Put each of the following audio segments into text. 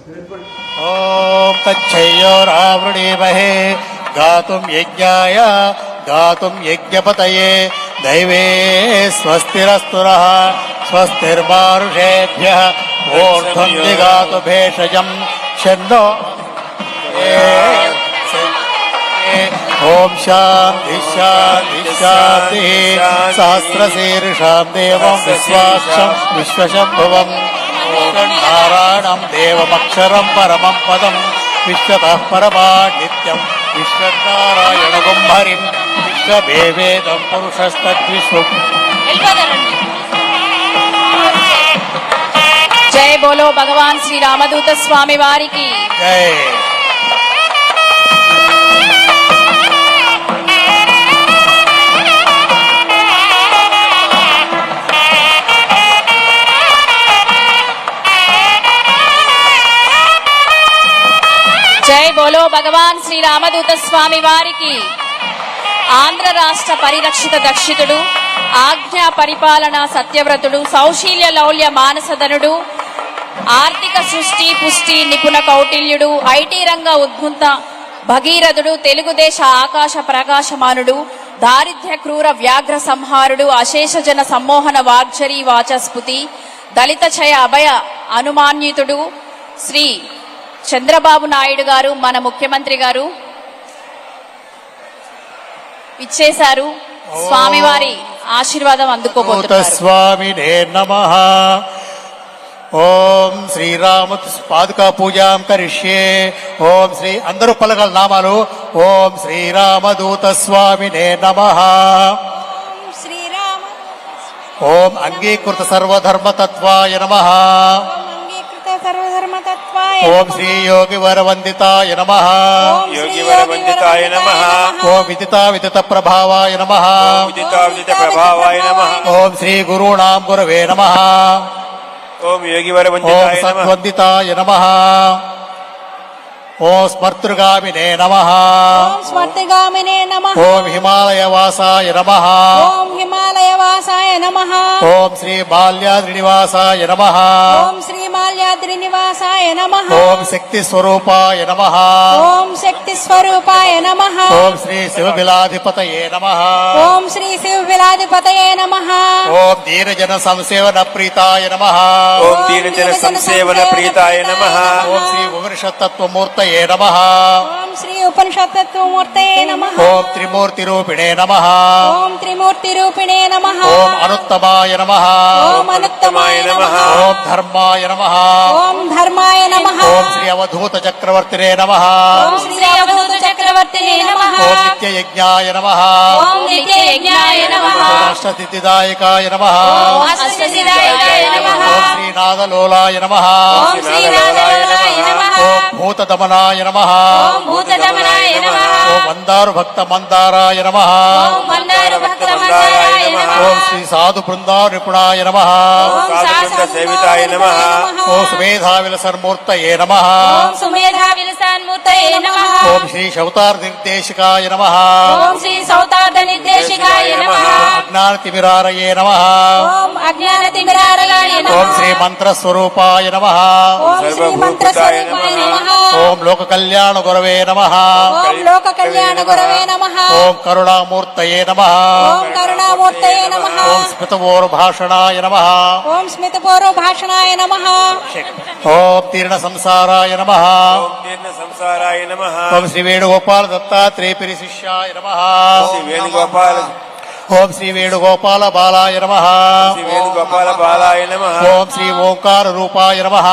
ఓం తచ్చయోరావృణీమహే గాతుం యజ్ఞాయ గాతుం యజ్ఞపతయే దైవే స్వస్తిరస్తురః స్వస్తిర్మానుషేభ్యః ఊర్ధ్వం జిగాతు భేషజం షన్నో ఓం శాంతి శాంతి శాంతి సహస్రశీర్షాం దేవం విశ్వాక్షం విశ్వశంభువం నారాయణం దేవమక్షరం పరమం పదం విశ్వతః పరమానిత్యం విశ్వనారాయణగం హరిం విశ్వవేదం పురుషస్తద్విశ్వం. జై బోలో భగవాన్ శ్రీ రామదూత స్వామి వారికి జై. జై బోలో భగవాన్ శ్రీ రామదూత స్వామి వారికి. ఆంధ్ర రాష్ట్ర పరిరక్షిత దక్షితుడు, ఆజ్ఞా పరిపాలన సత్యవ్రతుడు, సౌశీల్య లౌల్య మానసధనుడు, ఆర్థిక సృష్టి పుష్టి నిపుణ కౌటిల్యుడు, ఐటీ రంగ ఉద్భుత భగీరథుడు, తెలుగుదేశ ఆకాశ ప్రకాశమానుడు, దారిద్ర్య క్రూర వ్యాఘ్ర సంహారుడు, అశేష జన సమ్మోహన వాగ్జరీ వాచస్పతి, దళిత చయ అభయ అనుమాన్యుతుడు శ్రీ చంద్రబాబు నాయుడు గారు, మన ముఖ్యమంత్రి గారు ఇచ్చేశారు. స్వామివారి ఆశీర్వాదం అందుకోబోతున్నారు. స్వామినే నమః. ఓం శ్రీరామ పాదుకా పూజాం కరిష్యే. ఓం శ్రీ అందరూ పలకల నామాలు. ఓం శ్రీరామదూత స్వామినే నమః. ఓం అంగీకృత సర్వధర్మతత్వాయ నమః. ఓం శ్రీ యోగి వరవందితాయ నమః. యోగి వరవందితాయ నమః. ఓం విదితా విదిత ప్రభావాయ నమః. విదితా విదిత ప్రభావాయ నమః. ఓం శ్రీ గురుణాం గురవే నమః. ఓం యోగి ఓం వరవందితాయ నమః. సద్వందితాయ నమః. ఓం స్మర్తృగామినే నమః. స్వర్తిగామినే నమః. ఓం హిమాలయవాసాయ నమః. ఓం హిమాలయవాసాయ నమః. ఓం శ్రీ బాల్యాద్రినివాసాయ నమః. ఓం శ్రీ మాల్యాద్రి నివాసాయ నమః. ఓం శక్తి స్వరూపాయ నమః. ఓం శక్తి స్వరూపాయ నమః. ఓం శ్రీ శివబిలాధిపతయే నమః. ఓం శ్రీ శివ విలాధిపతయే నమః. ఓం దీనజన సంసేవన ప్రీతాయ నమః. ఓం దీనజన సంసేవన ప్రీతాయ నమః. ఓం శ్రీ ఉపనిషత్తత్వమూర్తయే నమః. ఓం శ్రీ ఉపనిషత్తత్వమూర్తయే నమః. ఓం త్రిమూర్తి రూపిణే నమః. ఓం త్రిమూర్తి రూపిణే నమః. ఓం అనుత్తమాయ నమః. ఓం అనుత్తమాయ నమః. ఓం ధర్మాయ నమః. ఓం ధర్మాయ నమః. ఓం శ్రీ అవధూత చక్రవర్తినే నమః. ఓం శ్రీ అవధూత చక్రవర్తినే నమః. ఓం నిత్యయజ్ఞాయ నమః. ఓం నిత్యయజ్ఞాయ నమః. ఓం అష్టతిథిదాయకాయ నమః. ఓం అష్టసిద్ధాయ నమః. ఓం శ్రీనాథలోలాయ నమః. ఓం శ్రీనాథలోలాయ నమః. ఓం భూతదమనాయ నమః. ఓం భూతదమనాయ నమః. ఓం మందారు భక్త మందారాయ నమః. ఓం మందార భక్త మందారాయ నమః. ఓం శ్రీ సాధు బృందా నిపుణాయ నమః. ఓం సాధువృంద సేవితాయ నమః. ఓం సుమేధావిలసన్మూర్తయే నమః. ఓం సుమేధా విలసాన్మూర్తయే నమః. ఓం శ్రీ శౌతార్ నిర్దేశికాయ నమః. ఓం శ్రీ సౌతార్థ నిర్దేశికాయ నమః. అజ్ఞానతిమిరారయే నమః. ఓం అజ్ఞాన తిమిరారయాయ నమః. ఓం శ్రీ మంత్రస్వరూపాయ నమః. ఓం శ్రీ మంత్రస్వరూపాయ నమః. ఓం లోక కళ్యాణ గురవే నమః. ఓం లోక కళ్యాణ గురవే నమః. ఓం కరుణామూర్తయే నమః. ఓం కరుణామూర్తయే నమః. ఓం స్మితవోర్భాషణాయ నమః. ఓం స్మితపూర్వ భాషణాయ నమః. ఓం తీర్ణ సంసారాయ నమః. ఓం దీర్ఘ సంసారాయ నమః. ఓం శ్రీ వేణుగోపాల దత్తాత్రేయ శిష్యాయ నమః. శ్రీ వేణుగోపాల ఓం శ్రీ వేణుగోపాల బాలాయ నమః. శ్రీ వేణుగోపాల బాలాయ నమః. ఓం శ్రీ ఓంకార రూపాయ నమః.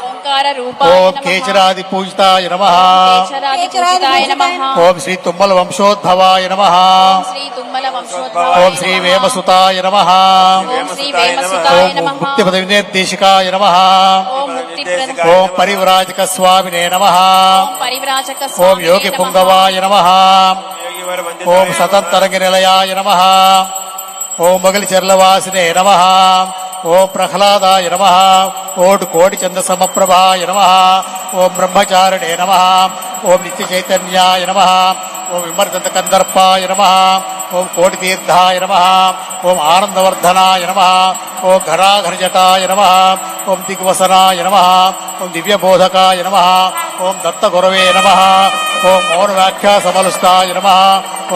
ఓంకార రూపాయ ఓం నమః. కేచరాది పూజితాయ నమః. కేశరాది పూజితాయ నమః. ఓం శ్రీ తుమ్మల వంశోద్భవాయ నమః. శ్రీ తుమ్మల వంశోద్భవాయ ఓం శ్రీ నమః. వేమసుతాయ నమః. ఓం శ్రీ వేమసుతాయ ఓం నమః. ముక్తిపద వినిర్దేశికాయ నమః. ఓం ముక్తిప్రద ఓం పరివ్రాజక స్వామినే నమః. ఓం పరివ్రాజక ఓం స్వామినే యోగి నమః. పుంగవాయ నమః. యోగి వరవందితాయ ఓం నమః. సతంతరంగ నిలయాయ నమః. ఓం మొగలి చెర్లవాసినే నమః. ఓం ప్రహ్లాదాయ నమః. ఓం కోటి చంద సమప్రభాయ నమః. ఓం బ్రహ్మచారిణే నమః. ఓం నిత్య చైతన్యాయ నమః. ఓం విమర్దంత కందర్పాయ నమః. ఓం కోటితీర్థాయ నమః. ఓం ఆనందవర్ధనాయ నమః. ఓం ఘరాఘరజటాయ నమః. ఓం దిగ్వసనాయ నమః. ఓం దివ్యబోధకాయ నమః. ఓం దత్తగురవే నమః. ఓం మౌనవ్యాఖ్యాసమలుస్తాయ నమః.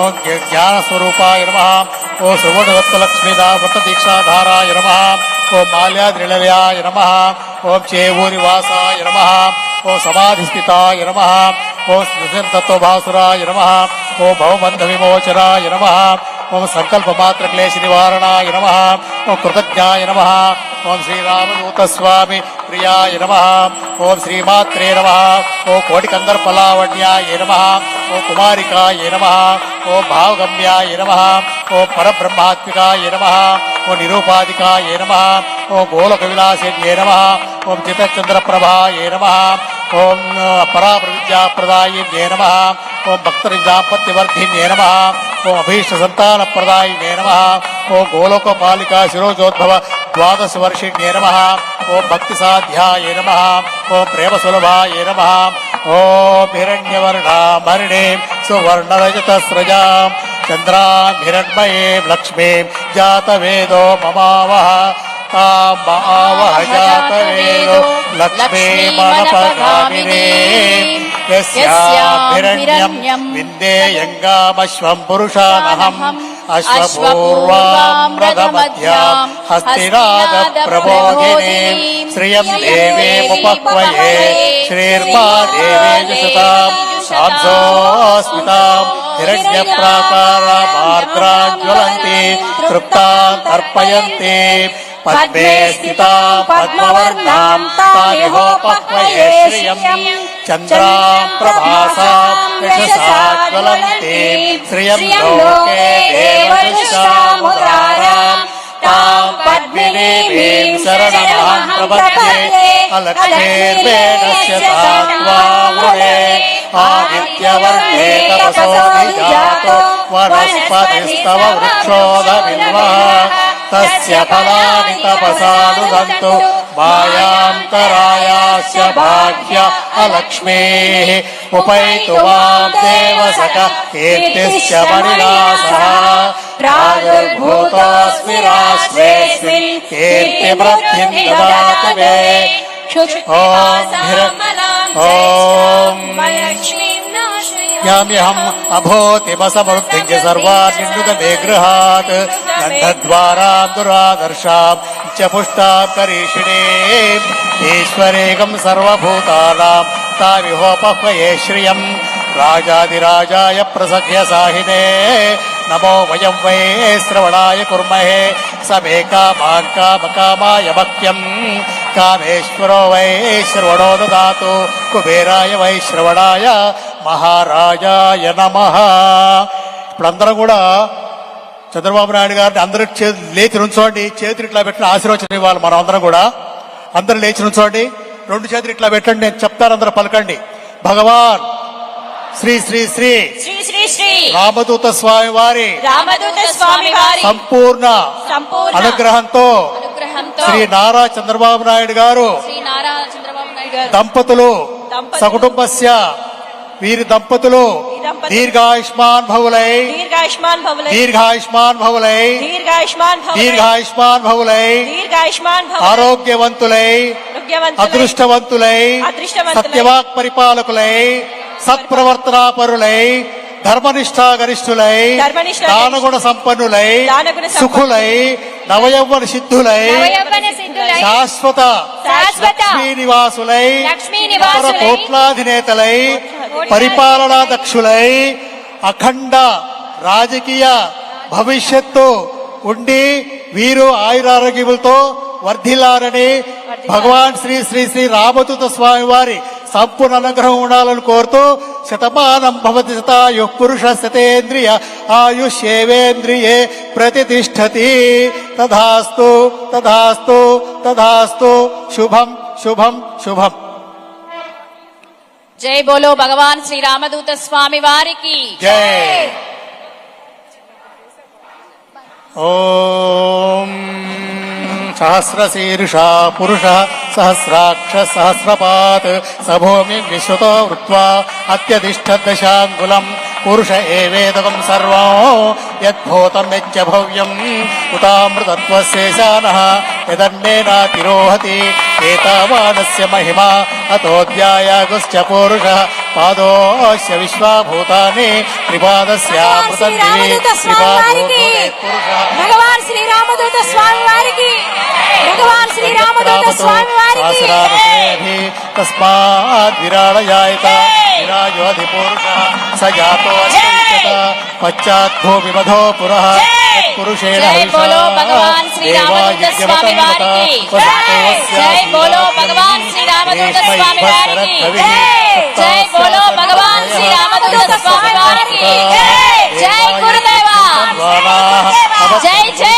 ఓం జ్ఞానస్వరూపాయ నమః. ఓం సువర్ణదత్తలక్ష్మీదా వ్రతదీక్షాధారాయ నమః. ఓం మాల్యాద్రిలయాయ నమః. ఓం చేవూరివాసాయ నమః. ఓం సమాధిస్థితాయ నమః. ఓం తత్వభాసురాయ నమః. ఓం భవబంధ విమోచనాయ నమః. ఓం సంకల్పమాత్ర క్లేశ నివారణాయ నమః. ఓం కృతజ్ఞాయ నమః. ఓం శ్రీరామదూతస్వామి ప్రియాయ నమః. ఓం శ్రీమాత్రే నమః. ఓం కోటికందర్పలావణ్యాయ నమః. ఓం కుమారికాయ నమః. ఓం భావగమ్యాయ నమః. ఓం పరబ్రహ్మాత్మికాయ నమః. ఓం నిరూపాధికాయ నమః. ఓం గోలక విలాసిన్యే నమః. ఓం చిత్తచంద్రప్రభాయ నమః. ఓం పరాప్రవిద్యాప్రదాయిన్యే నమః. ఓం భక్తరిదాపత్యవర్ధిన్యే నమః. ఓం అభీష్ట సంతానప్రదాయినే నమః. ఓం గోలోకపాలికా శిరోజోద్భవ ద్వాదశ వర్షిణ్యే నమః. ఓం భక్తి సాధ్యాయ నమః. ఓం ప్రేమ సులభాయ నమః. ఓం హిరణ్యవర్ణామరిణీం సువర్ణరజతస్రజాం చంద్రాం హిరణ్మయీం లక్ష్మీం జాతవేదో మమావహ తాం మావహ జాతవేదో లక్ష్మీమనపగామినే యస్యాం హిరణ్యం విందేయంగామశ్వం పురుషానహం అశ్వపూర్వాం రథమధ్యాం హస్తినాద ప్రబోధినీం శ్రియం దేవీముపక్వయే శ్రీర్మా దేవేజుషతాం సాంసోస్మితాం హిరణ్యప్రాకారామార్ద్రాజ్వలంతి తృప్తాం తర్పయంతి పద్మే స్థితాం పద్మవర్ణాం తామిహోపక్వయే శ్రియం చంద్రాం ప్రభాసాం యశసాజ్వలంతీం శ్రియం లోకే దేవదృష్టాముదారాం తాం పద్మినీం శరణమహం ప్రపద్యే అలక్ష్మీర్వేణస్య సాత్వా వృణే ఆదిత్యవర్ణే తపసో నిజాతో వనస్పతిస్తవ వృక్షోదవిల్వః తస్య ఫలాని తపసానుదంతు మాయాంతరాయాస్య బాహ్య అలక్ష్మీః ఉపైతు మాం దేవసక కీర్తిశ్చ మణినాసః ప్రాదుర్భూతోऽస్మి రాష్ట్రేऽస్మిన్ కీర్తివృద్ధిం దదాతు మే ఓం యామ్యహం అభూతిమసమృద్ధించ సర్వాన్నిన్నుతమే గృహాత్ గంధద్వారాం దురాదర్శాం చ పుష్టాం కరీషిణీం ఈశ్వరేకం సర్వభూతానాం తామిహోపహ్వయే శ్రియం రాజాదిరాజాయ ప్రసఖ్య సాహినే నమో వయం వై శ్రవణాయ కుర్మహే సమే కామాన్ కామకామాయ భక్త్యం కామేశ్వరో వై శ్రవణో దదాతు కుబేరాయ వై శ్రవణాయ మహారాజాయ నమః. ఇప్పుడందరం కూడా చంద్రబాబు నాయుడు గారిని అందరూ లేచి నుంచోండి, చేతులు ఇట్లా పెట్టిన ఆశీర్వచనం ఇవ్వాలి. మనం అందరం కూడా అందరూ లేచి నుంచోండి, రెండు చేతులు ఇట్లా పెట్టండి, నేను చెప్తాను, అందరూ పలకండి. భగవాన్ శ్రీ శ్రీ శ్రీ శ్రీ శ్రీ శ్రీ రామదూత స్వామి వారి సంపూర్ణ అనుగ్రహంతో శ్రీ నారా చంద్రబాబు నాయుడు గారు దంపతులు సకుటుంబస్య వీరి దంపతులు దీర్ఘాయుష్మాన్ భవులై ఆరోగ్యవంతులై అదృష్టవంతులై సత్యవాక్ పరిపాలకులై సత్ప్రవర్తనాపరులై ధర్మనిష్టాగరిష్ఠులై దానగుణ సంపన్నులై సుఖులై నవయౌవన సిద్ధులై శాశ్వత లక్ష్మీ నివాసులై కోట్లాధినేతలై పరిపాలనా దక్షులై అఖండ రాజకీయ భవిష్యత్తు ఉండి వీరు ఆయురారోగ్యములతో వర్ధిల్లారని భగవాన్ శ్రీ శ్రీ శ్రీ రామదూత స్వామి వారి సంపూర్ణ అనుగ్రహం ఉండాలని కోరుతూ శతమానం భవతి శతాయు పురుష శతేంద్రియ ఆయుష్యేవేంద్రియే ప్రతిష్టతి. తథాస్తు తథాస్తు తథాస్తు. శుభం శుభం శుభం. జై బోలో భగవాన్ శ్రీ రామదూత స్వామి వారికి జై. ఓం సహస్రశీర్షా పురుష సహస్రాక్ష సహస్రపాత్ సభూమి విశ్వతో వృత్వా అత్యధిష్ట దశాంగులం పురుష ఏవేదకం సర్వం యద్భూతం యచ్చ భవ్యం ఉతామృతత్వశేషానః యదన్నేనాతిరోహతి ఏతావానస్య మహిమా అతోऽధ్యాయాగుశ్చ పురుషः పాదోస్య విశ్వాభూతాని త్రిపాదస్యామృతం రామదూత స్వామి వారికి భగవాన్ శ్రీ రామదూత స్వామి వారికి భగవాన్ శ్రీ రామదూత స్వామి వారికి తస్మాత్ విరాళయాయత విరాజోధి పురుష స జాతో పశ్చాద్భూమి మధో పురః పురుషేణ జై బోలో భగవాన్ శ్రీ రామదూత స్వామి వారికి జై బోలో భగవాన్ శ్రీ రామదూత స్వామి వారికి జై బోలో భగవాన్ శ్రీ రామదూత స్వామి వారికి జై గురుదేవా జై జై